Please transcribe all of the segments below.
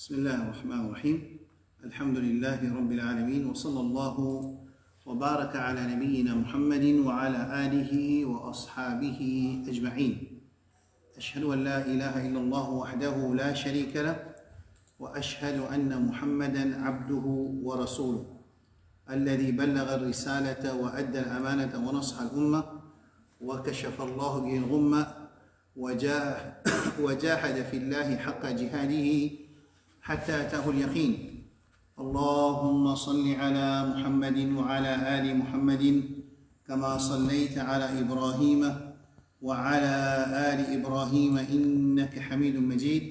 بسم الله الرحمن الرحيم. الحمد لله رب العالمين، وصلى الله وبارك على نبينا محمد وعلى آله وأصحابه أجمعين. أشهد أن لا إله إلا الله وحده لا شريك له، وأشهد أن محمدا عبده ورسوله الذي بلغ الرسالة وأدى الأمانة ونصح الأمة وكشف الله به الغمة وجاهد في الله حق جهاده حتى أتاه اليقين. اللهم صل على محمد وعلى آل محمد كما صليت على إبراهيم وعلى آل إبراهيم إنك حميد مجيد،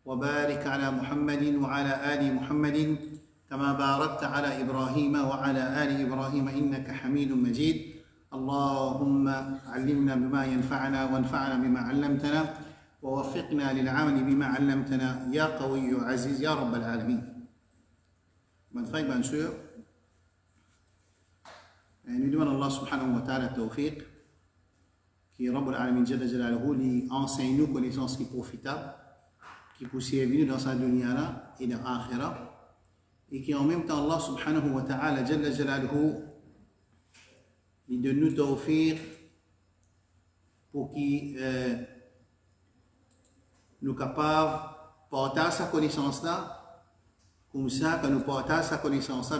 وبارك على محمد وعلى آل محمد كما باركت على إبراهيم وعلى آل إبراهيم إنك حميد مجيد. اللهم علمنا بما ينفعنا وانفعنا بما علمتنا ووفقنا للعمل بما علمتنا يا قوي يا عزيز يا رب العالمين. Mes frères, bien sûr, nous demandons à Allah subhanahu wa ta'ala tawfiq, qui est Rabbul Alamin Jalla Jalaluhu, lui enseigne nous connaissances qui profitables, qui poursuivent nous dans sa dunya là et dans l'akhirah, et qui en même temps Allah subhanahu wa ta'ala Jalla Jalaluhu lui donne nous tawfiq pour qu'il nous capables de partager sa connaissance là. Comme ça, quand nous partageons sa connaissance,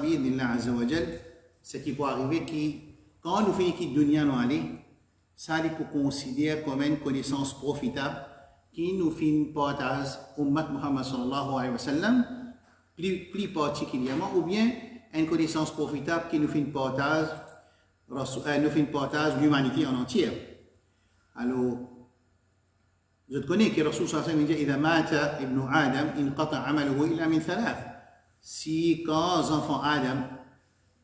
ce qui peut arriver, quand nous finissons de dunya nous aller, ça nous considérer comme une connaissance profitable qui nous fait partager Ummat Muhammad sallallahu alayhi wa sallam, plus particulièrement, ou bien une connaissance profitable qui nous fait partager l'humanité en entière. Alors, je connais que Rasul sallallahu alayhi wa sallam dit: إذا مات ابن آدم انقطع عمله إلا من ثلاث. Si quand les enfants Adam,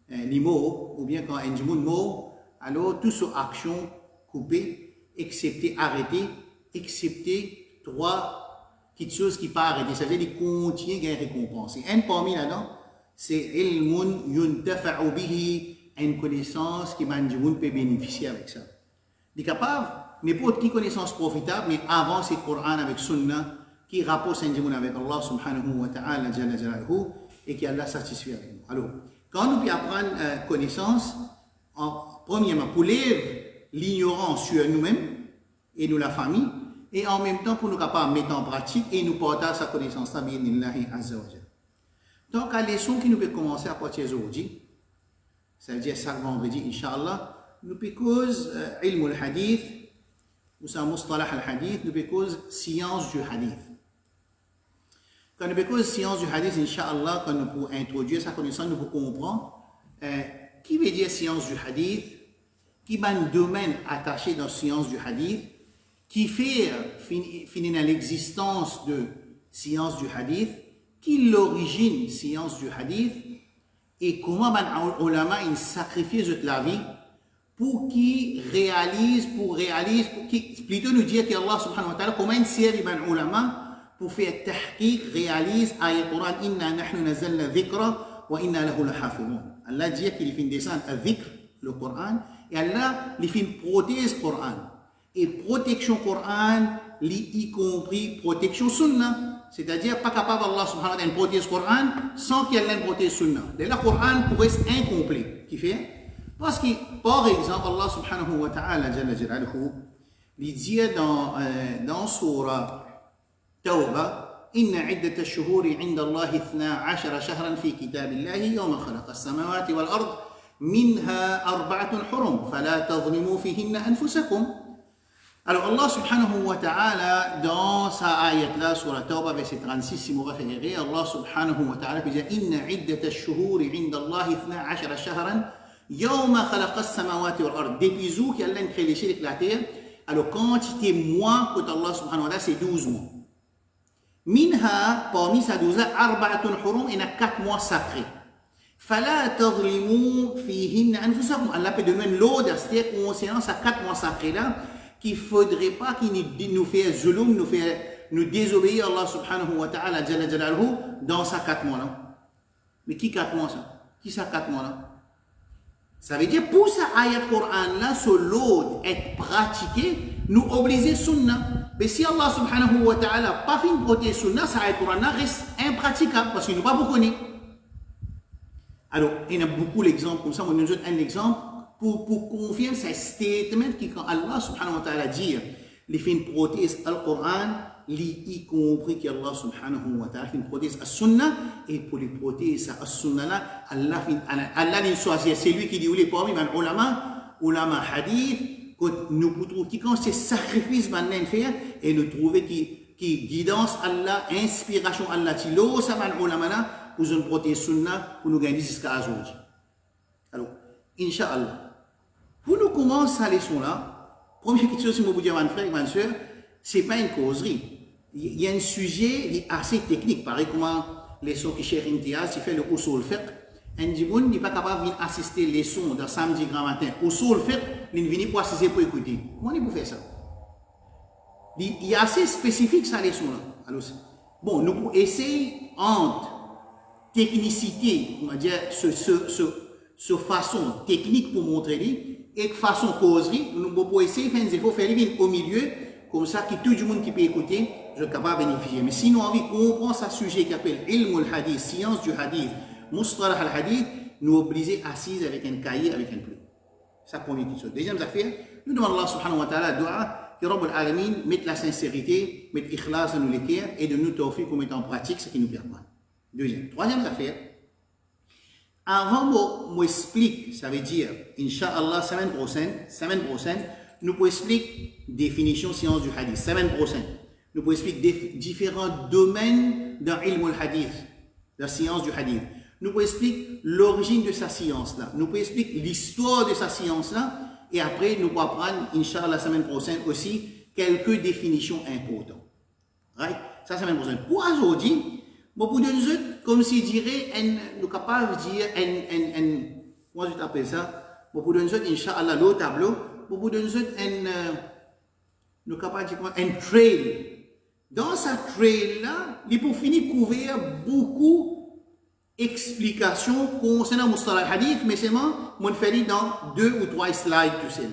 les mots, ou bien quand un monde mort, alors toute cette action coupée, excepté arrêtée, excepté trois petites choses qui ne sont pas arrêtées, ça veut dire qu'ils continuent à récompenser. Un parmi là-dedans, c'est ilmun yuntafa'u bihi, une connaissance qui peut bénéficier avec ça. Il est capable, n'importe qui connaissance profitable, mais avant c'est le Coran avec Sunna, qui rapporte un monde avec Allah subhanahu wa ta'ala jalla jalaluhu, et qui Allah satisfait avec nous. Alors, quand nous pouvons apprendre connaissance, premièrement, pour lever l'ignorance sur nous-mêmes et nous la famille, et en même temps pour nous capables de mettre en pratique et nous partager sa connaissance. Donc, la leçon qui nous peut commencer à partir d'aujourd'hui, ça veut dire chaque vendredi, Inch'Allah, nous peut cause ilm al-hadith, ou ça mustalah al-hadith, nous peut cause science du hadith. Quand nous faisons science du hadith, Inch'Allah, quand nous pouvons introduire sa connaissance, nous pouvons comprendre qui veut dire science du hadith, qui est un domaine attaché dans la science du hadith, qui fait finir l'existence de science du hadith, qui est l'origine science du hadith, et comment les ulama sacrifient la vie pour qu'ils réalisent, plutôt nous dire qu'Allah subhanahu wa ta'ala, comment une série de ulama pour faire tahqiq, réalise ayat Quran, inna nahnu nazzalna dhikra wa inna lahu lahafidun. Allah dit qu'il fait descendre un dhikr, le Coran, et Allah lui fait une prothèse Coran. Et protection Coran, y compris protection Sunna. C'est-à-dire, pas capable Allah subhanahu wa ta'ala une prothèse Coran sans qu'il y ait une prothèse Sunna. Le Coran pourrait être incomplet. Qui fait? Parce que, par exemple, Allah subhanahu wa ta'ala, jalla jalaluhu, lui dit dans Surah توبة إن عدة الشهور عند الله 12 شهرا في كتاب الله يوم خلق السماوات والأرض منها 4 حرم فلا تظلموا فيهن أنفسكم. Alors Allah subhanahu wa ta'ala dans sa ayat là sur la Tawbah verset 36 si vous référez, Allah subhanahu wa ta'ala dit إن عدة الشهور عند الله 12 شهرا يوم خلق السماوات والأرض. Depuis où qu'Allah a créé les cieux et la terre, alors quantité mois que Allah subhanahu wa ta'ala c'est 12 mois. Minha, parmi sa 12, arba'atun hurum, il y a 4 mois sacrés. Fala tadlimu fihinna anfusakum. Allah peut donner l'ordre, c'est-à-dire concernant ces 4 mois sacrés là, qu'il ne faudrait pas qu'il nous fasse zulum, nous désobéir à Allah subhanahu wa ta'ala jalla jalaluhu dans ces 4 mois là. Mais qui 4 mois ça? Qui ça 4 mois là? Ça veut dire pour sa ayat Coran là, ce l'ordre est pratiqué, nous obliger sunna. Mais si Allah subhanahu wa ta'ala pas fait protéger sunna, ça reste impraticable parce qu'il nous pas beaucoup. Alors, il y a beaucoup d'exemples comme ça. Moi, nous donne un exemple pour confirmer ce statement qui, quand Allah subhanahu wa ta'ala dit, les fins protéger le Coran, y compris qu'Allah subhanahu wa ta'ala fin protéger la sunna, et pour les protéger la sunna là, Allah n'a choisi, c'est lui qui dit, les parmi les ulama hadith, que nous trouvons qui quand c'est sacrifice maintenant faire, et nous trouvons qui guidance Allah, inspiration Allah, qui l'eau, ça va ulama là, pour nous protéger sunna, pour nous gagner jusqu'à aujourd'hui. Alors, Inch'Allah, pour nous commencer à leçon là, première question, si vous vous dites, mon frère, ma soeur, ce n'est pas une causerie. Il y a un sujet assez technique, pareil comment les leçons qui cherchent Intiaz, qui fait le usul fiqh, un djiboun n'est pas capable d'assister les leçons de samedi grand matin. Usul fiqh, il vient pour assister pour écouter. Comment on peut faire ça? Il est assez spécifique sa leçon là. Alors, bon, nous pouvons essayer entre technicité, on va dire, ce façon technique pour montrer, et façon causerie, nous pouvons essayer de faire au milieu, comme ça que tout le monde qui peut écouter, je suis capable de bénéficier. Mais sinon, on comprend ce sujet qui s'appelle ilm al-hadith, science du hadith, mustalah al-hadith, nous obliger assises avec un cahier, avec un plume. C'est la première chose. Deuxième affaire, nous demandons Allah subhanahu wa ta'ala dua que Rabb al-Alamin mette la sincérité, mette l'ikhlas dans nos cœurs et de nous tawfiq pour mettre en pratique ce qui nous permet. Deuxième. Troisième affaire, avant de m'expliquer, ça veut dire, Inch'Allah, semaine prochaine, nous pouvons expliquer définition science du hadith. Semaine prochaine, nous pouvons expliquer différents domaines dans l'ilm al-hadith, la science du hadith. Nous pouvons expliquer l'origine de sa science-là. Nous pouvons expliquer l'histoire de sa science-là. Et après, nous pouvons apprendre, Inch'Allah, la semaine prochaine aussi, quelques définitions importantes. Right? Ça, semaine prochaine. Pour aujourd'hui, pour nous, comme si dirait, nous sommes capables de dire, comment je t'appelle ça? Pour nous, Inch'Allah, le tableau, pour nous, nous sommes capables de dire, un trail. Dans sa trail-là, il faut finir couvrir beaucoup d'explications concernant Mustalah al-Hadith, mais seulement, on fait dans 2 ou 3 slides tout seul.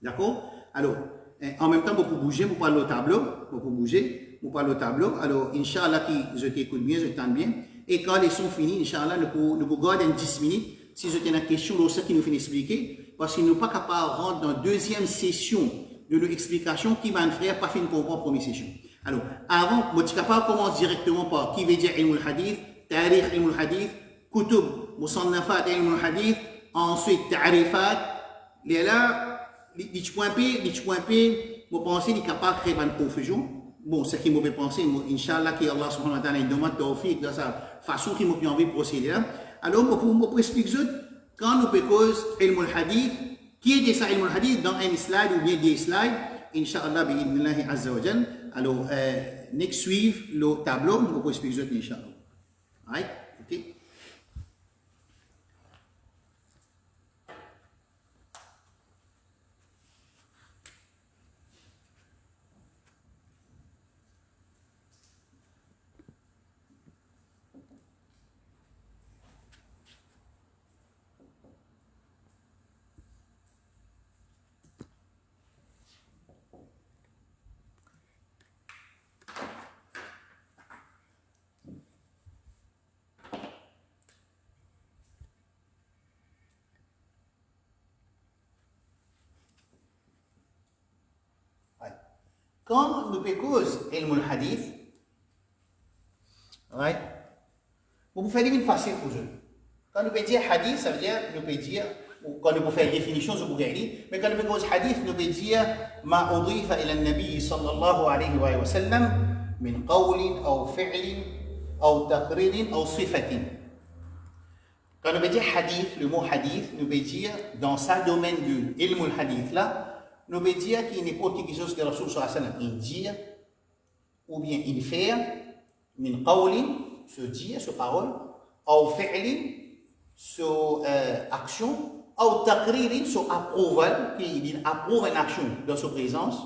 D'accord? Alors, en même temps, pour bouger, pour parler au tableau, pour bouger, pour parler au tableau. Alors, Inch'Allah, je t'écoute bien, je t'entends bien. Et quand les sons finis, Inch'Allah, nous pouvons garder 10 minutes. Si je tiens une question, c'est ce qui nous fait expliquer. Parce qu'il n'est pas capable de rentrer dans la deuxième session de l'explication qui va nous faire pas fin comprendre la première session. Alors, avant, je suis capable de commencer directement par qui veut dire ilm al-hadith, tarikh ilm al-hadith, kutub, musannafat ilm al-hadith, ensuite ta'rifat. Là, les points P, vous pensez qu'il est capable de créer une confusion. Bon, ce qui m'a fait penser, Inch'Allah, que Allah subhanahu wa ta'ala demande tawfiq dans sa façon qu'il m'a envie de procéder là. Alors, pour expliquer quand nous faisons ilm al-hadith, qui est ça ilm al-hadith dans un slide ou bien des slides, Inch'Allah, bi'idnillahi azza wa jal. Alors, next suivre le tableau, nous pouvons expliquer Inch'Allah. Right? OK? Quand nous faisons ilm al-hadith, right? Vous pouvez faire une facile pour eux. Quand nous faisons dire hadith, ça veut dire, nous pouvons dire, quand nous pouvons faire définition, je pourrais dire, mais quand nous faisons hadith, nous pouvons dire, ma udrifa ila al-nabi sallallahu alayhi wa sallam, min qawlin, ou fi'lin, ou taqririn, ou sifatin. Quand nous faisons dire hadith, le mot hadith, nous pouvons dire, dans ce domaine de ilm al-hadith là, nous pouvons dire qu'il n'est pas quelque chose que le Rasul sallallahu alayhi wa sallam dit, ou bien il fait, min qawlin, se dire, se parole, ou fi'lin, sur action, ou taqririn, sur approval, qu'il approuve une action dans sa présence,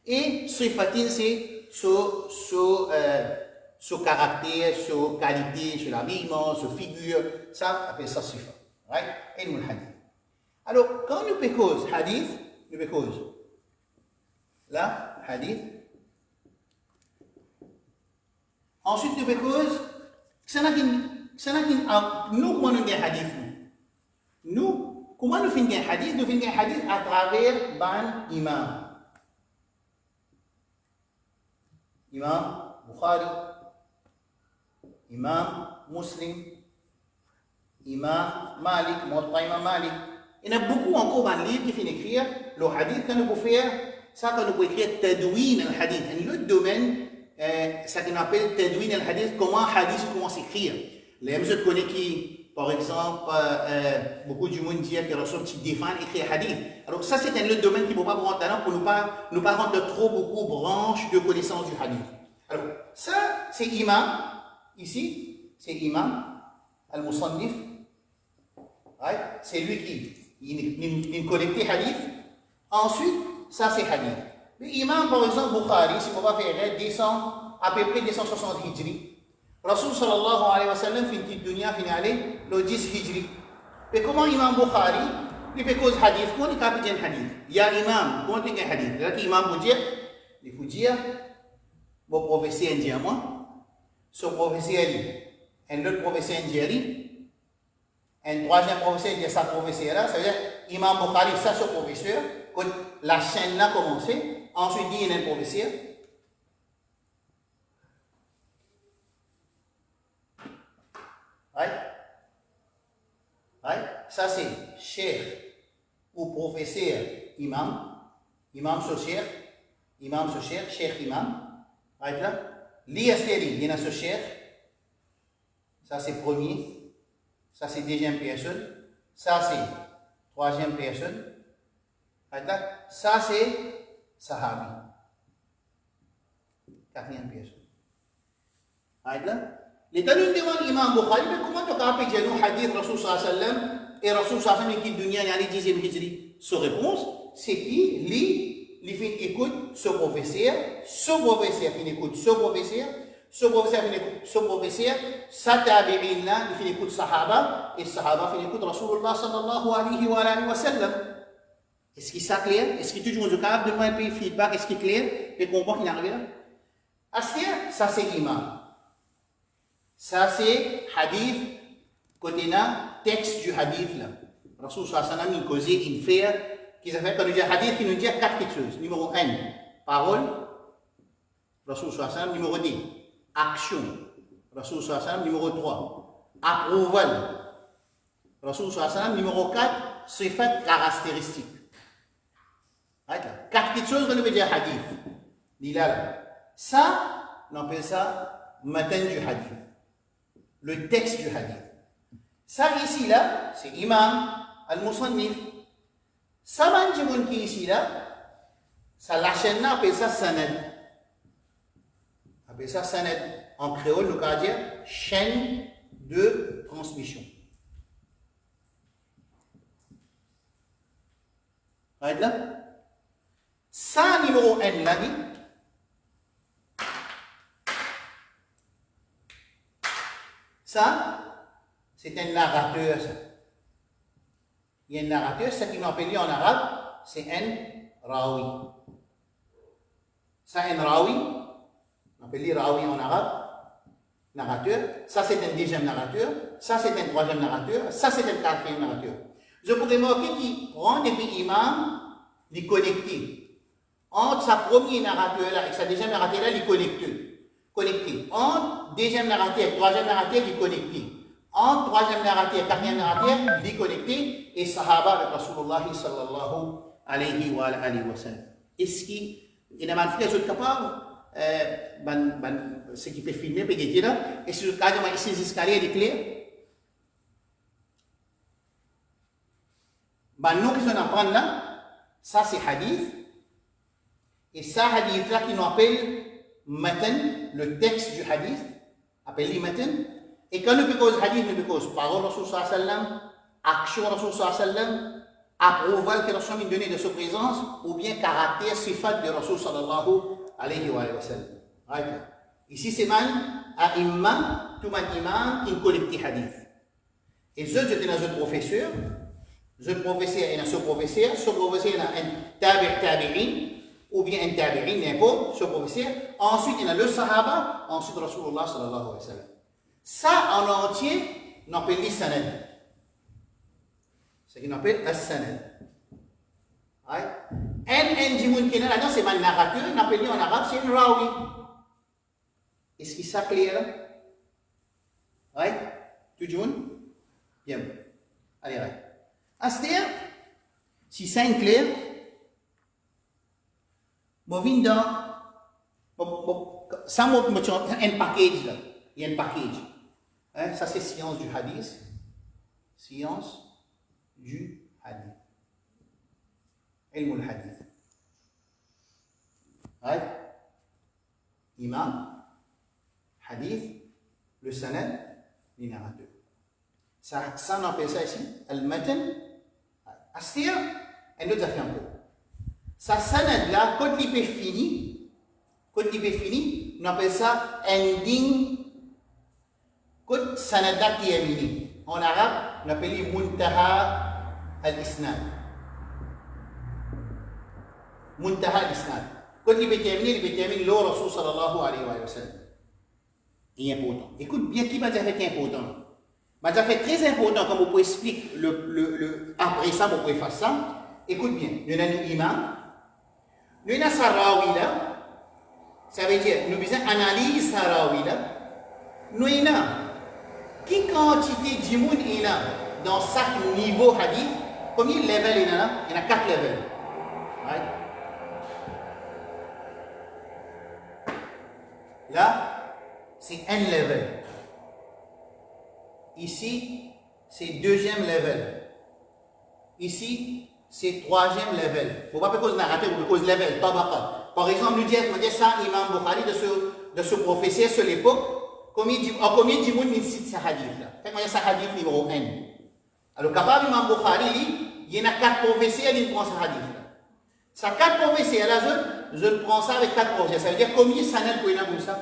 et sifatin, c'est sur caractère, sur qualité, sur l'habillement, sur figure, ça appelle ça sifa. Right? Ilm al-hadith. Alors, quand nous faisons hadith, nous faisons Là, hadith. Ensuite, nous cause, nous, comment nous gagnons hadith? Nous, comment nous faisons un hadith? Nous faisons un hadith à travers ban imam. Imam Bukhari, Imam Muslim, Imam Malik, Muwatta Imam Malik. Il y a beaucoup encore dans livres qui finissent écrire le hadith que nous pouvons faire, ça que nous pouvons écrire Tadwin al-Hadith. Un autre domaine, ça qu'on appelle Tadwin al-Hadith, comment hadith comment s'écrire. Les mêmes connaissent qui, par exemple, beaucoup du monde dit que Rasul qui défend écrire hadith. Alors ça c'est un autre domaine qui ne peut pas rentrer là pour ne pas rendre trop beaucoup branches de connaissance du hadith. Alors ça c'est imam, ici c'est imam al-Musannif. Right? C'est lui qui il collecte hadith. Ensuite, ça c'est hadith. L'imam, par exemple, Bukhari, si on va faire, descend à peu près 260 hijri. Rasul sallallahu alayhi wa sallam, fin de dunya, fin aller, le 10 hijri. Mais comment imam Bukhari, il fait cause hadith, comment il capite un hadith? Il y a imam, comment il fait un hadith? Là, l'imam vous dire, il faut dire, mon professeur dit à moi, son professeur dit, un autre professeur dit, un troisième professeur dit sa professeur là, ça veut dire Imam Bukhari, ça c'est professeur, quand la chaîne a commencé, ensuite il y a un professeur. Ça c'est cheikh ou professeur imam, imam sur cheikh, cheikh imam. Là, l'ISTRI, il y a ce cheikh, ça c'est premier. Ça c'est deuxième personne, ça c'est troisième personne, ça c'est sahabi, quatrième personne. Les talons demandent l'imam Bukhari, mais comment tu as appelé le hadith Rasul sallallahu alayhi wa sallam et Rasul sallallahu alayhi wa sallam qui est dunya dans les 10e hijri? Sa réponse, c'est qu'il lit, il fait écoute ce professeur fait écoute ce professeur. Ce professeur, sa tabi'in là, il fait écoute sahaba, et sahaba fait écoute Rasulullah sallallahu alayhi wa sallam. Est-ce qu'il est clair? Est-ce que tout le monde est capable de donner un peu feedback? Est-ce qu'il est clair? Et comprend qu'il arrive là? Ça c'est imam. Ça c'est hadith, côté là, texte du hadith là. Rasul sallallahu alayhi wa sallam, il causait, il fait, qu'il a fait quand nous dit hadith, il nous dit 4 choses. Numéro 1, parole. Rasul sallallahu alayhi wa sallam, numéro 2. Action. Rasul sallallahu alayhi wa sallam, numéro 3. Approval. Rasul sallallahu alayhi wa sallam, numéro 4. Sifat caractéristique. 4 choses que nous veut dire hadith. Là. Ça, on appelle ça matan du hadith. Le texte du hadith. Ça ici là, c'est imam al-Musannif. Ça manjimoun qui ici là, ça la chaîne là, appelle ça sanad. Appelle ça sanad. En créole, nous allons dire chaîne de transmission. Right là? Ça, numéro 1, là, dit. Ça, c'est un narrateur. Ça. Il y a un narrateur, ce qu'on appelle en arabe, c'est un rawi. Ça, un rawi. On appelle rawi en arabe, narrateur. Ça, c'est un deuxième narrateur. Ça, c'est un troisième narrateur. Ça, c'est un quatrième narrateur. Je pourrais remarquer qu'il prend depuis imam, il connecte. Entre sa première narrateur là et sa deuxième narrateur là, il connecté. Entre deuxième narrateur et troisième narrateur, il connecté. Entre troisième narrateur et quatrième narrateur, il connecté. Et Sahaba avec Rasulullah sallallahu alayhi wa sallam. Est-ce qu'il y a un frère qui est capable? Ce qui peut filmer, peut dire là, et si le cas de ici, les escaliers est clair. Nous qui sommes apprendre là, ça c'est hadith, et ça hadith là qui nous appelle matan, le texte du hadith, appelle matan, et quand nous cause hadith, nous cause parole Rasul sallallahu alayhi wa sallam, action Rasul sallallahu alayhi wa sallam, approval que Rasul a donné de sa présence, ou bien caractère, sifat de Rasul sallallahu alayhi wa sallam. Right. Ici, c'est man à imam, tout man imam qui collecte hadith. Et je j'étais dans un professeur, et dans ce professeur, il y a un tabi'in, ou bien un tabi'in, n'importe, ce professeur. Ensuite, il y a le sahaba, ensuite Rasulullah sallallahu alayhi wa sallam. Ça, en entier, on appelle les sanad. C'est ce qu'on appelle as-sanad. Un jimoun qui est là-dedans, c'est un narrateur, on appelle en arabe, c'est un rawi. Est-ce que ça clair? Oui? Tout le monde? Bien. Allez, allez. C'est-à-dire, si c'est clair, je viens dans. Ça, un package là. Il y a un package. Ça, c'est science du hadith. Science du hadith. Ilm al-hadith. Ouais. Imam, hadith, le sanad, les narrateurs. Ça on appelle ça ici, al-matan. C'est-à-dire, un autre affaire un peu. Ça sanad là, quand il est fini, on appelle ça ending. Quand sanad là qui est fini. En arabe, on appelle muntaha al-isnad. Muntaha al-isnad. Quand il est terminé, le Rasul sallallahu alayhi wa sallam. Il est important. Écoute bien qui m'a dit avec important. M'a dit fait très important comme vous pouvez expliquer après ça, vous pouvez faire ça. Écoute bien, nous avons un imam, nous avons un sarawi là. Ça veut dire, nous avons une analyse sarawi là. Nous avons quelle quantité de jimoun il y a dans chaque niveau hadith. Combien de levels il y a? Il y a 4 levels. Right? Là, c'est un level. Ici, c'est deuxième level. Ici, c'est troisième level. Vous ne pouvez pas cause narrateur, vous pouvez cause level, tabaqa. Par exemple, nous disons ça, Imam Bukhari de ce professeur sur l'époque, combien de gens cite ce hadith là? Fait que c'est hadith numéro 1. Alors, capable Imam Bukhari, il y en a 4 professeurs qui prennent ce hadith là. Ça 4 professeurs là, je prends ça avec 4 professeurs. Ça veut dire combien ça n'est pour comme ça?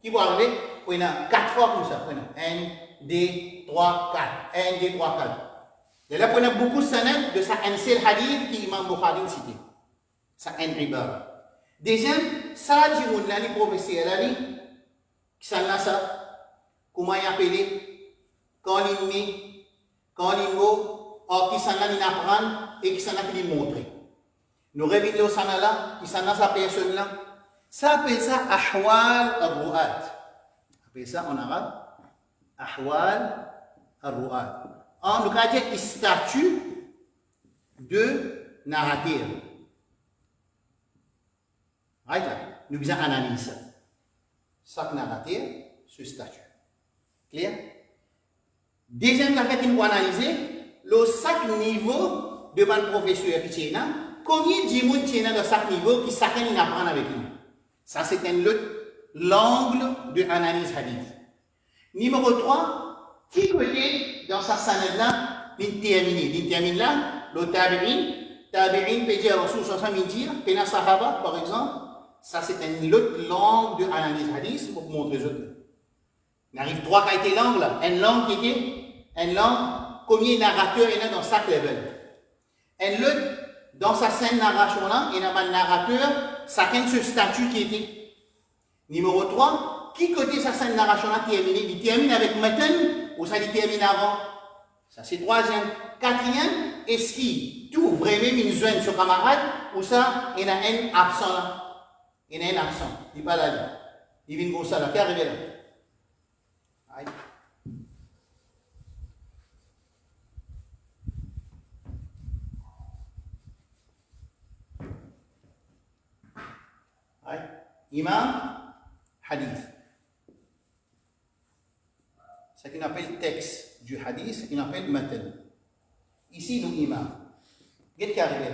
Qui va arriver? Pour 4 fois comme ça. 1, 2, 3, 4. 1, 2, 3, 4. Et là, on a beaucoup de sanad de ça, un seul hadith qui Imam Bukhari cité. Ça, un ibara. Deuxième, ça, dit là, les professeurs là, qui sont là, ça, comment y appeler, quand il met, quand il mot, or qui sont là, ils apprennent et qui sont là, qui montrent. Nous revenons au sana là, qui sont là, sa personne là. Ça appelle ça ahwal al-ru'at. Appelle ça en arabe ahwal al-ru'at. En tout cas, il statut de narrateur. Right? Nous devons analyser ça. Chaque narrateur, ce statut. Clair? Deuxième affaire qu'il faut analyser, le chaque niveau de mon professeur qui est là, combien de gens qui sont dans chaque niveau qui chacun apprend avec lui. Ça, c'est un autre l'angle de l'analyse hadith. Numéro 3, qui côté dans sa sanad-là, il termine là, le tabi'in peut dire Rasul sallallahu dire, Pena Sahaba par exemple, ça c'est un autre langue de l'analyse hadith pour vous montrer ça. Il arrive 3 qui a été langue là, une langue qui était, une langue, combien de narrateurs il y a dans chaque level. Un autre, dans sa scène narration là, il y a un narrateur, chacun ce statut qui était. Numéro 3, qui côté sa scène narration là termine? Il termine avec Matan ou ça il termine avant? Ça c'est troisième. Quatrième, est-ce qu'il tout vraiment une zone sur camarade ou ça il y a un absent là? Il y a un absent. Il n'est pas là. Il vient comme ça là. Qui arrive là? Aïe. Imam, hadith. Ce qu'on appelle texte du hadith, ce qu'on appelle matan. Ici, nous, imam. Qu'est-ce qui arrive là?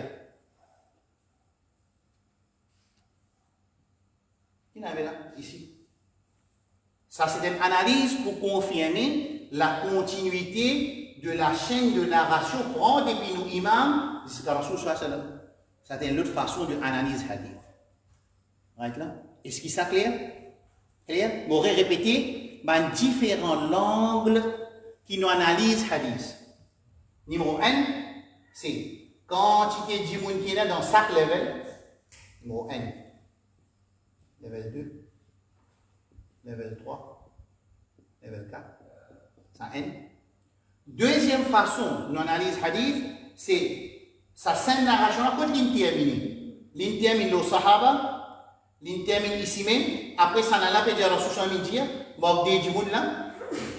Qui arrive là? Ici. Ça, c'est une analyse pour confirmer la continuité de la chaîne de narration prend depuis nous, imam, jusqu'à Rasul sallallahu alayhi wa sallam. C'est une autre façon d'analyse hadith. Right là? Est-ce qu'il s'est clair? Clair? Vous aurez répété différents angles qui nous analysent hadith. Numéro 1, c'est quantité de monde qui est dans chaque level. Numéro N. Level 2. Level 3. Level 4. Ça N. Deuxième façon d'analyse hadith, c'est sa scène narration à côté l'interminé. L'interminé au Sahaba, l'interminé ici même, après ça n'a pas de Rasul Samindia, bon des djimoun là,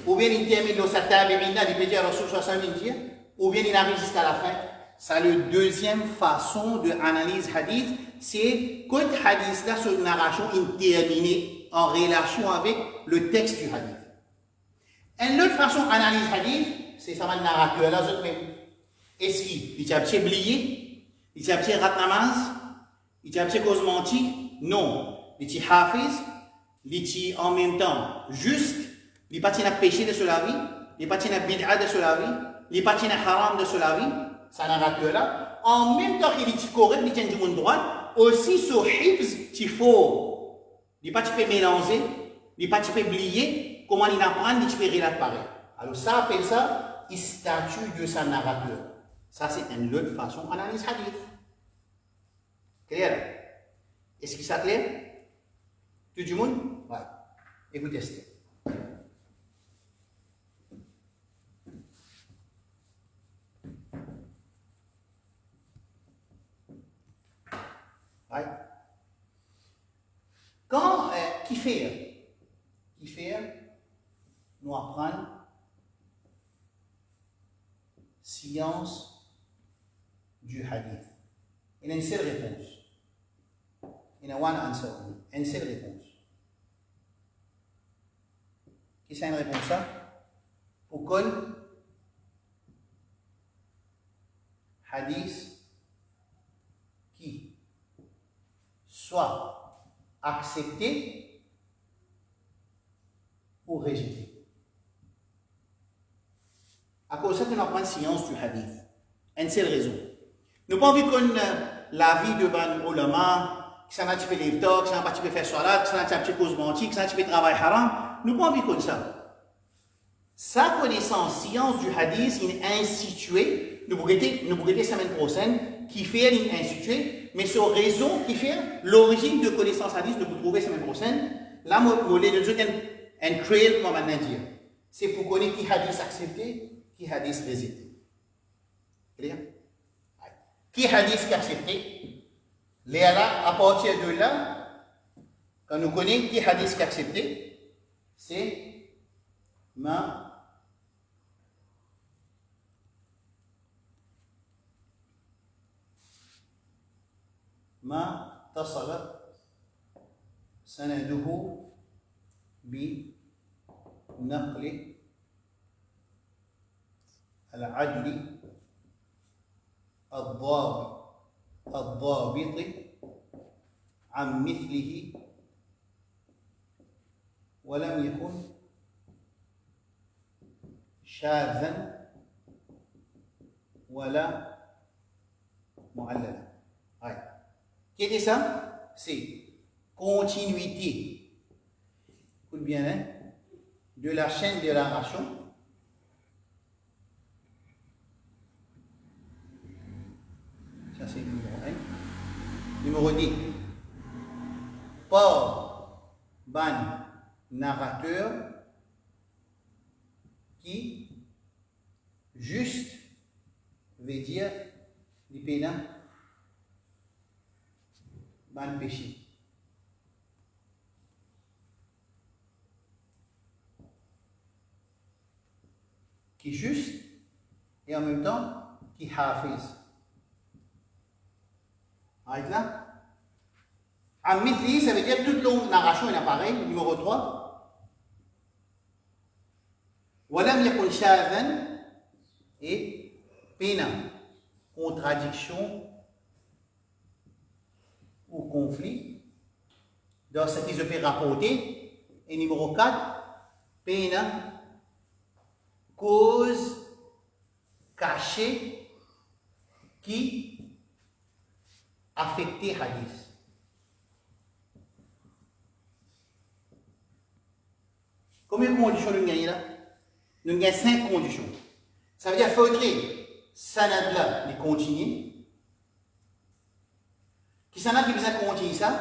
ou bien l'interminé au Satabi'ina, il peut dire Rasul Samindia, ou bien il arrive jusqu'à la fin. Ça la deuxième façon d'analyse hadith, c'est quand hadith là sur narration interminée en relation avec le texte du hadith. Une autre façon d'analyse hadith, c'est ça va narrateur là autres même. Est-ce qu'il a petit oublié, il a petit rat namaz, il a petit cause menti? Non, il a hafiz, il a en même temps juste, il n'a pas de péché de cela vie, il n'a pas de bid'a de cela vie, il n'a pas de haram de cela vie, ça narrateur là. En même temps qu'il est correct, il tient du monde droit, aussi sur hifz, il faut, il n'a pas de mélanger, il n'a pas de oublier, comment il apprend, il peut relater pareil. Alors ça appelle ça, il statut de sa narrateur. Ça, c'est une autre façon d'analyse hadith. Clair? Est-ce que ça clair? Tout le monde? Oui. Écoutez ça. Ouais. Quand Kifir, nous apprend science du hadith. Il y a une seule réponse. Il y a one answer. Une seule réponse. Qu'est-ce que c'est une réponse ça? Pour qu'on hadith qui soit accepté ou rejeté. À cause de ça, nous apprenons science du hadith. Une seule raison. Nous n'avons pas envie qu'on la vie de ban ulama, que ça n'a pas de lève-toi, que ça n'a pas de faire salat, que ça n'a pas de cause mentie, que ça n'a pas de travail haram. Nous n'avons pas envie comme ça. Sa connaissance, science du hadith, il est institué. Nous pourrons la semaine prochaine, qui fait une institué, mais sur raison qui fait l'origine de connaissance hadith, nous pouvons trouver la semaine prochaine. Là, nous voulons créer, comment maintenant dire. C'est pour connaître qui hadith accepté, qui hadith rejeté. Clair? Qui hadith qui accepté? Là, à partir de là, quand nous connaissons qui hadith qui accepté, c'est ma اتصل سنده بنقل العدل الضابط عن مثله ولم يكن شاذا ولا معللا. Qu'est-ce que ça? C'est continuité. Écoute bien, hein? De la chaîne de la narration. Ça, c'est le numéro 1. Numéro 2. Par ban narrateur qui juste veut dire du pénal ban péché. Qui juste et en même temps qui hafiz. Arrête là. Amithli, ça veut dire toute longue narration et appareil. Numéro 3. Walam yakun shadhan et pena. Contradiction ou conflit dans ce qui se peut rapporter. Et numéro 4. Pena. Cause cachée qui affectait hadith. Combien de conditions nous gagnons là? Nous gagnons 5 conditions. Ça veut dire qu'il faudrait sanad là les continuer. Qui s'en a qui besoin de continuer ça?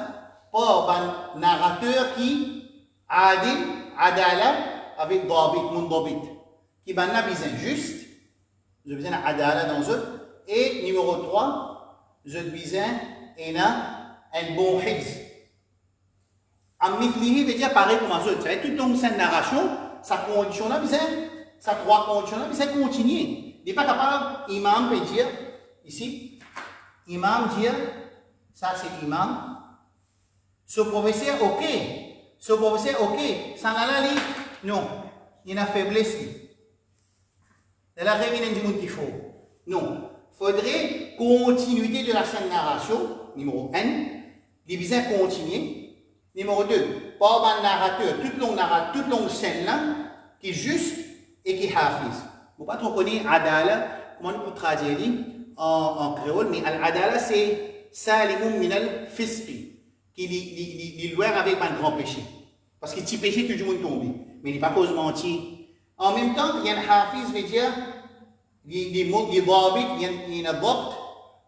Par un narrateur qui adil, adala, avec dabit, mundabit. Qui a besoin juste, je besoin d'adala dans eux. Et numéro 3, je besoin un bon hifz. Amithlihi veut dire pareil comme un autre. Ça veut dire tout le long de cette narration, sa condition là, sa 3 conditions là, ça continue. Il n'est pas capable, imam peut dire, ici, imam dire, ça c'est l'imam. Ce professeur, ok. Ce professeur, ok. Ça n'a pas dit, non. Il y a une faiblesse. Il y a une qu'il faut. Non. Il faudrait continuité de la scène narration, numéro 1. Il besoin continuer. Numéro 2, pas un narrateur, toute longue scène là, qui est juste et qui est hafiz. Vous ne pouvez pas trop connaître adala, comment on peut traduire en créole, mais al-adala c'est Salimum minal fisqi, qui est loin avec un grand péché. Parce que petit péché, tout le monde tombe. Mais il n'est pas cause mentir. En même temps, il y a un hafiz, veut dire, il y a un dabt.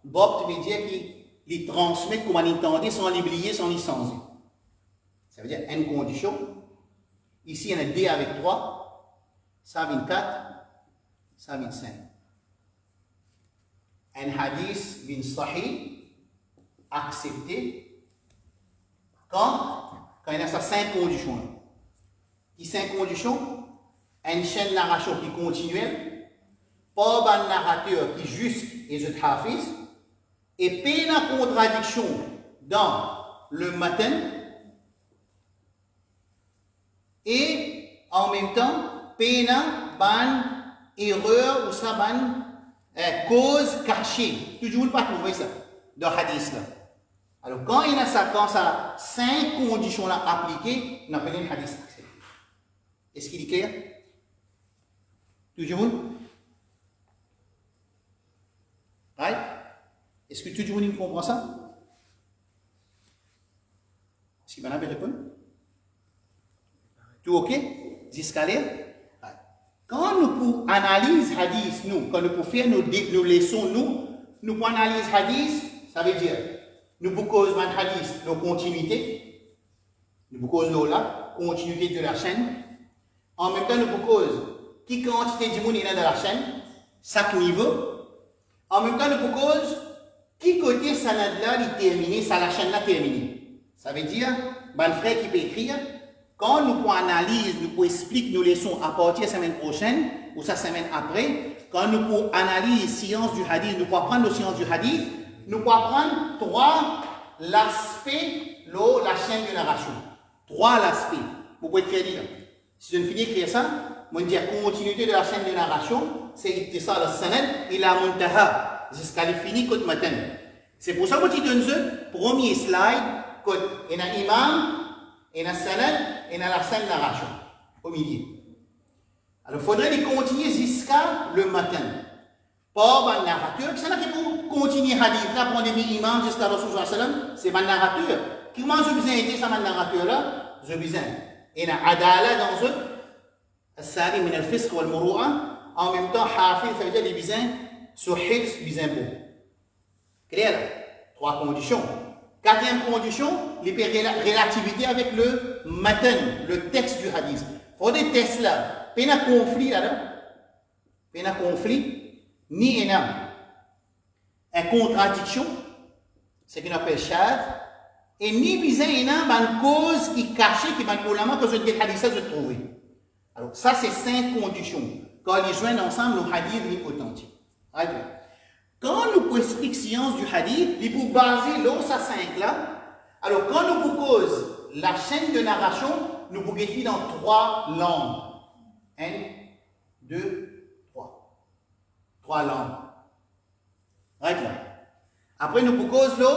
Dabt veut dire qu'il transmet comme on entendait sans l'oublier, sans licencier. Ça veut dire une condition. Ici, il y en a 2 avec 3. Ça vient 4. Ça vient 5. Un hadith vient sahih. Accepté quand il y a ces 5 conditions. Qui 5 conditions? Une chaîne de narration qui est continuelle, pas un narrateur qui est juste et je hafiz, et pas de contradiction dans le matin, et en même temps, pas de erreur ou ça cause cachée. Tout le monde ne peut pas trouver ça dans le hadith là. Alors, quand il y a ça, quand ça 5 conditions là appliquées, on appelle un hadith accepté. Est-ce qu'il est clair? Tout le monde? Right? Est-ce que tout le monde comprend ça? Est-ce qu'il va répondre? Tout ok? Jusqu'à là? Right. Quand nous pouvons analyser hadith, quand nous pouvons faire nos leçons, nous pouvons analyser hadith, ça veut dire nous pouvons causer un hadith, nos continuités, nous pouvons causer la continuité de la chaîne. En même temps, nous pouvons causer qui quantité de monde il y a dans la chaîne, chaque niveau. En même temps, nous pouvons causer qui côté ça là est terminé, ça la chaîne là terminée. Ça veut dire, ben frère qui peut écrire, quand nous pouvons analyser, nous pouvons expliquer nos leçons à partir de la semaine prochaine ou sa semaine après, quand nous pouvons analyser sciences du hadith, nous pouvons apprendre nos sciences du hadith. Nous pouvons apprendre 3 l'aspect, la chaîne de narration. 3 aspects. Vous pouvez écrire là. Si je ne finis d'écrire ça, je vais dire continuité de la chaîne de narration, c'est ça le sanad et la muntaha, jusqu'à le fini côté matin. C'est pour ça que je donne le premier slide, il y a imam, il y a sanad, et il y a la chaîne de narration, au milieu. Alors il faudrait continuer jusqu'à le matin. Pas un narrateur, c'est là qui peut continuer à hadith là, prendre des imams jusqu'à Rasul sallam, c'est un narrateur. Comment je besoin d'aider ça, un narrateur là? Je besoin. Et la adala dans eux, Salim min al-fisq wal muru'a, en même temps, hafiz, ça veut dire les besoins, sur hifz, besoin beau. Clair? 3 conditions. 4e condition, relativité avec le matan, le texte du hadith. Il faut des tests là. Pas de conflit là-dedans. Pas de conflit. Ni une contradiction, ce qu'on appelle shadh, et ni besoin une cause qui est cachée, qui est ulama que je dis hadith ça je trouve. Alors ça c'est 5 conditions. Quand ils joignent ensemble, le hadith est authentique. Quand nous pouvons expliquer science du hadith, il faut baser l'eau ça 5 là. Alors quand nous pouvons cause la chaîne de narration, nous pouvons écrire dans 3 langues. 1, 2, 3 langues. Right là. Après, nous proposons l'eau,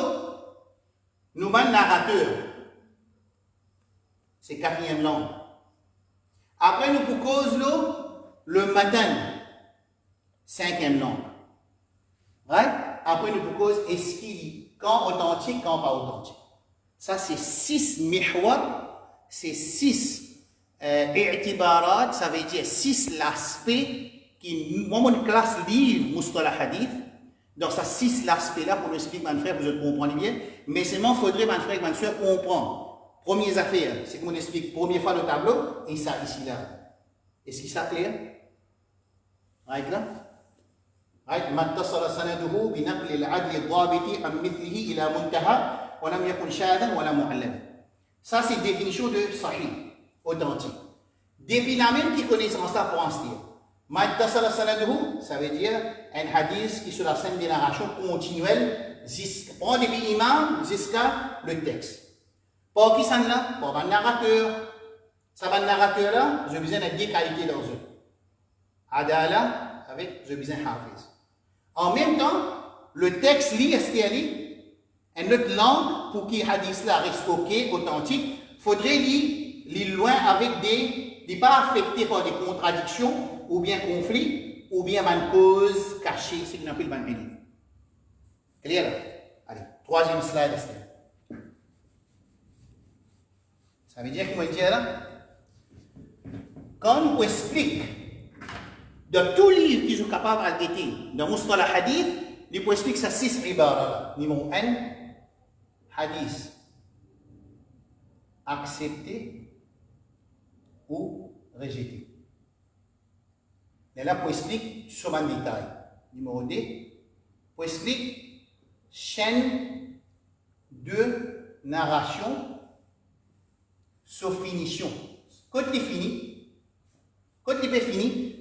nous avons narrateur. C'est 4e langue. Après, nous proposons l'eau, le matin. 5e langue. Right? Après, nous proposons est-ce qu'il est quand authentique, quand pas authentique. Ça, c'est 6 mihwar, c'est 6 i'tibarat, ça veut dire 6 l'aspect qui, moi, mon classe livre, Mustalah Hadith, Dans ça, 6 l'aspect-là pour expliquer, mon frère, vous comprenez bien. Mais seulement, il faudrait, mon frère, ma soeur, comprendre. Première affaire, c'est qu'on explique première fois le tableau, et ça, ici, là. Est-ce qu'il s'est clair? Right là? Right? ما اتصل سنده بنقل العدل الضابط عن مثله إلى منتهى ولم يكن شاذا ولا معلما. Ça, c'est définition de sahih, authentique. Depuis la même qui connaissance ça pour en se dire. ما اتصل سنده, ça veut dire un hadith qui sur la scène de narration continuelle, prend depuis imam jusqu'à le texte. Pour qui ça là? Pour un narrateur. Ça va le narrateur là, j'ai besoin de 2 qualités dans eux. Adala avec j'ai besoin de hafiz. En même temps, le texte lit, est-ce qu'il y a une autre langue pour qu'il hadith là reste ok, authentique, faudrait lire loin avec des pas affectés par des contradictions ou bien conflits ou bien une cause cachée, c'est ce qu'on appelle une énigme. Clair là? Allez, 3e slide. Ça veut dire qu'il va dire là, quand on explique de tous les livres qui sont capables d'être dans Mustalah Hadith, il peut expliquer ça 6 ibara. Numéro 1, hadith accepté ou rejeté. Et là, pour expliquer sur un détail. Numéro 2, pour expliquer chaîne de narration sur finition. Quand il est fini,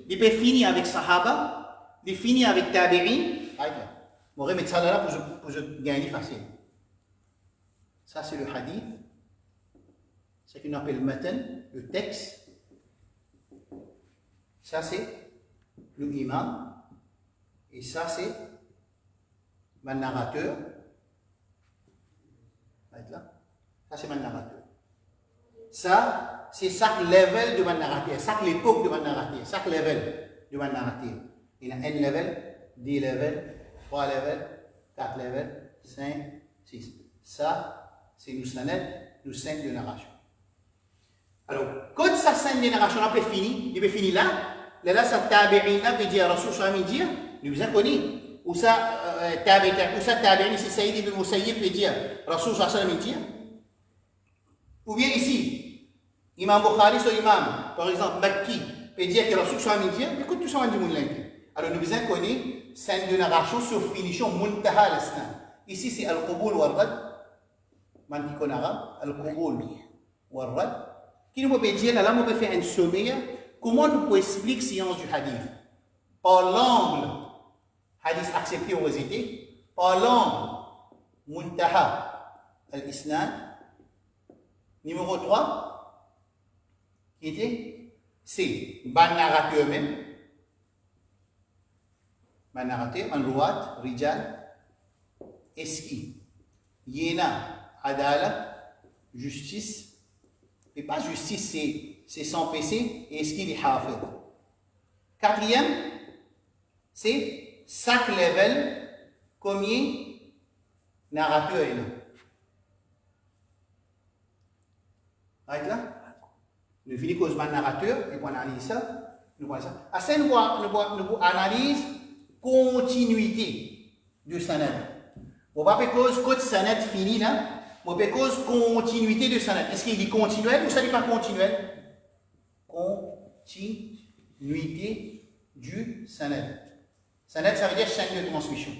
il peut finir avec Sahaba, il finit avec Tabi'in. On va remettre ça là pour gagner facile. Ça, c'est le hadith. C'est ce qu'on appelle le matan, le texte. Ça, c'est le imam. Et ça, c'est le narrateur. Ça, c'est le narrateur. Ça, c'est chaque level de ma narrateur, chaque époque de ma narrateur, chaque level de ma narrateur. Il y a 1 level, 2 levels, 3 levels, 4 levels, 5, 6. Ça, c'est nous 5 de narration. Alors, quand ça 5 de narration après fini, il peut finir là, ça tabi'in là, peut dire Rasul Sallallahu alayhi wa sallam, nous vous connaissez. Ou ça, tabi'in, c'est Sayyid ibn Musayyib peut dire Rasul Sallallahu alayhi wa sallam. Ou bien ici, Imam Bukhari, son imam, par exemple, Makki, peut dire que Rasul Sallallahu alayhi wa sallam, écoute tout ça, on dit Mounlaïk. Alors, nous vous connaissez, scène de narration sur finition, Muntaha al-Islam. Ici, c'est Al-Qubul wal-Rad. Man qui connaît arabe, Al-Qubul wal-Rad. Qui nous peut dire, là, on peut faire un sommaire. Comment nous pouvons expliquer science du hadith? Par l'angle, hadith accepté ou rejeté. Par l'angle, Muntaha al-Islam. Numéro 3, qui était, c'est ban narrateur même. Ban narrateur, un ruat, rijal, eski, yena, adala, justice. Et pas justice, c'est sans péché, et eski, les hafid. 4e, c'est chaque level, combien narrateur est là. Right là? Nous finissons cause ban narrateur, et pour analyser ça, nous voyons ça. À ça, nous analyse continuité du sanad. On va pas cause quand sanad fini là, on va cause continuité de sanad. Est-ce qu'il est continuel ou ça n'est pas continuel? Continuité du sanad. Sanad, ça veut dire chaîne de transmission.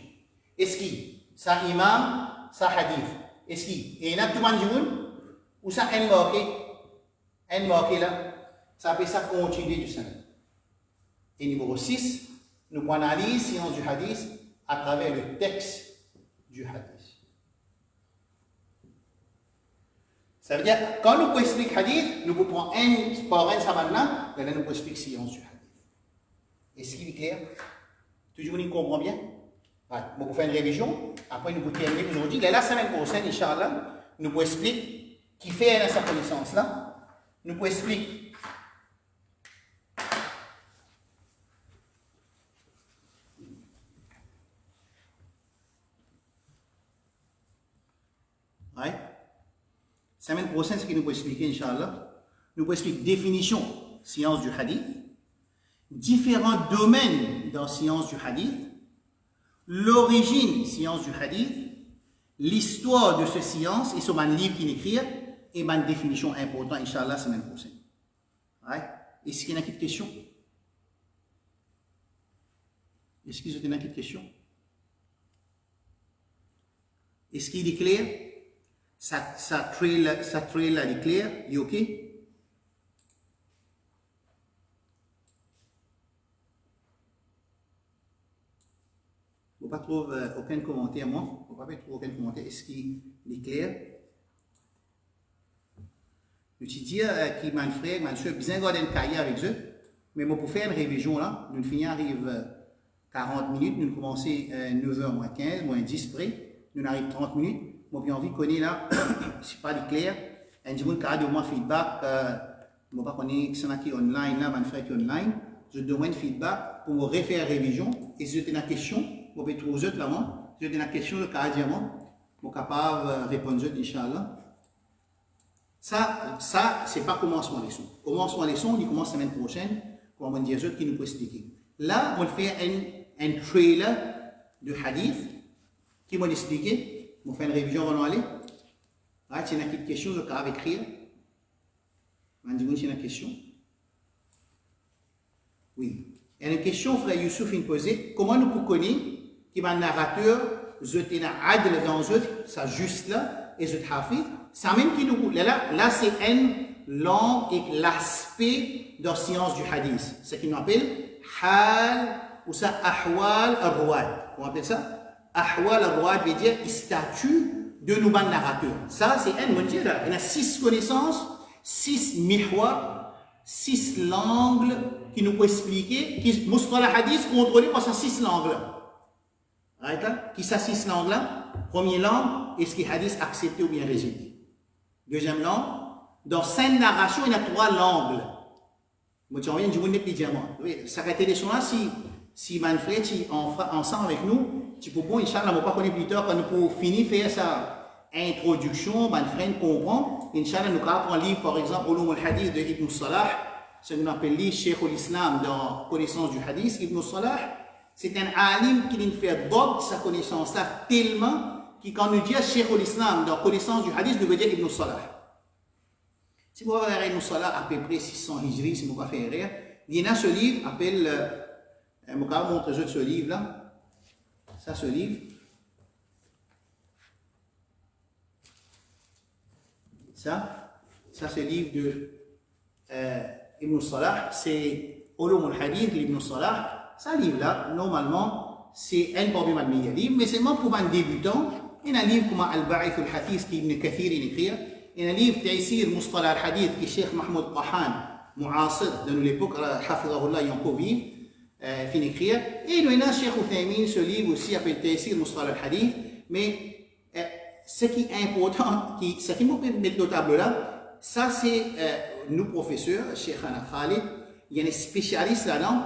Est-ce qu'il ça imam, ça hadith? Est-ce qu'il y a tout le monde ou ça un marqué là? Ça appelle ça continuité du sanad. Et numéro 6, nous analysons science du hadith à travers le texte du hadith. Ça veut dire, quand nous expliquons hadith, nous prenons un par un sabana, et là nous expliquons science du hadith. Est-ce qu'il est clair? Tout le monde comprend bien? Ouais. Bon, vous faites une révision, après nous terminons aujourd'hui. La semaine prochaine, Inch'Allah, nous expliquons qui fait sa connaissance là. Nous expliquons ouais. Semaine prochaine, ce qu'il nous peut expliquer, Inch'Allah, nous peut expliquer définition, science du hadith, différents domaines dans la science du hadith, l'origine science du hadith, l'histoire de ce science et sur un livre qui écrit et ma définition importante, Inch'Allah, semaine prochaine. Ouais. Est-ce qu'il y a une question? Est-ce qu'il y a une question? Est-ce qu'il est clair? Ça trail là, il est clair? Il est OK? Je ne pas trouver aucun commentaire, moi. Je ne pas trouver aucun commentaire. Est-ce qu'il est clair? Je te dis que mon frère, ma soeur, bien garder une cahier avec eux. Mais moi, pour faire une révision là, nous finissons arrive 40 minutes, nous commençons 9h moins 15, moins 10 près. Nous arrivons 30 minutes. Moi, j'ai envie de connaître là, c'est pas clair. Et je vous ai demandé feedback. Je ne sais pas qui est online là, mon frère qui est online. Je demande feedback pour me refaire la révision. Et si j'ai une question, je vais trouver autres là, moi. Si j'ai une question, je vais suis capable de répondre, Inch'Allah. Ça c'est pas commencement leçon. Commencement leçon, il commence la semaine prochaine, comme on dit qui nous peut expliquer. Là, on fait un trailer de hadith qui m'a expliqué. On fait une révision avant d'aller. Ah, tu as une question, je vais écrire. On dit, tu as une question? Oui. Il y a une question, frère Youssouf, il posait. Comment nous pouvons connaître qu'il y a un narrateur, je t'ai adl dans eux, ça juste là, et je t'hafid. Ça même qui nous. Là c'est une langue et l'aspect de la science du hadith. Ce qu'on appelle hal ou ça ahwal al-ruwad. On appelle ça? Ahwal al-ruwad veut dire statut de nos narrateurs. Ça c'est un, on dit là, il y a 6 connaissances, 6 mihwa, 6 langues qui nous peut expliquer, qui mustalah hadith contrôlé par ces 6 langues là. Right? Qui ces 6 langues là? Première langue, est-ce que le hadith accepté ou bien rejeté? Deuxième langue, dans 5 narrations, il y a 3 langues. Moi, je viens de vous dire, ça a été des choses là, si Manfred, ensemble avec nous, tu peux, bon, Inch'Allah, on ne va pas connaître plus tard, quand nous pouvons finir de faire sa introduction, Manfred comprend. Inch'Allah, nous avons un livre, par exemple, Ulum al-Hadith de Ibn Salah, ce qu'on appelle le Cheikh al-Islam dans connaissance du hadith. Ibn Salah, c'est un alim qui nous fait d'ordre sa connaissance-là tellement qui, quand nous dit Cheikh al-Islam dans connaissance du hadith, nous veut dire Ibn Salah. Si vous avez Ibn Salah à peu près 600 hijri, si vous ne pouvez pas faire rien, il y a ce livre, appelle, je vais vous montrer ce livre-là. Ça, ce livre. Ça, ce livre de Ibn Salah, c'est Ulum al-Hadith d'Ibn Salah. Ce livre-là, normalement, c'est un problème de meilleur livre, mais c'est même pour un débutant. Il y a un livre comme Al-Ba'ith al-Hadith qui Ibn Kathir écrit. Il y a un livre Taysir Mustalah al-Hadith qui Cheikh Mahmoud Qahan, mu'asir de l'époque, Hafidahullah, il y a encore vivre, fin écrire. Et il y a Cheikh Uthaymin, ce livre aussi appelé Taysir Mustalah al-Hadith. Mais ce qui est important, ce qui me permet de mettre le tableau là, ça c'est nous professeurs, Cheikh Ana Khalid, il y a un spécialiste là-dedans.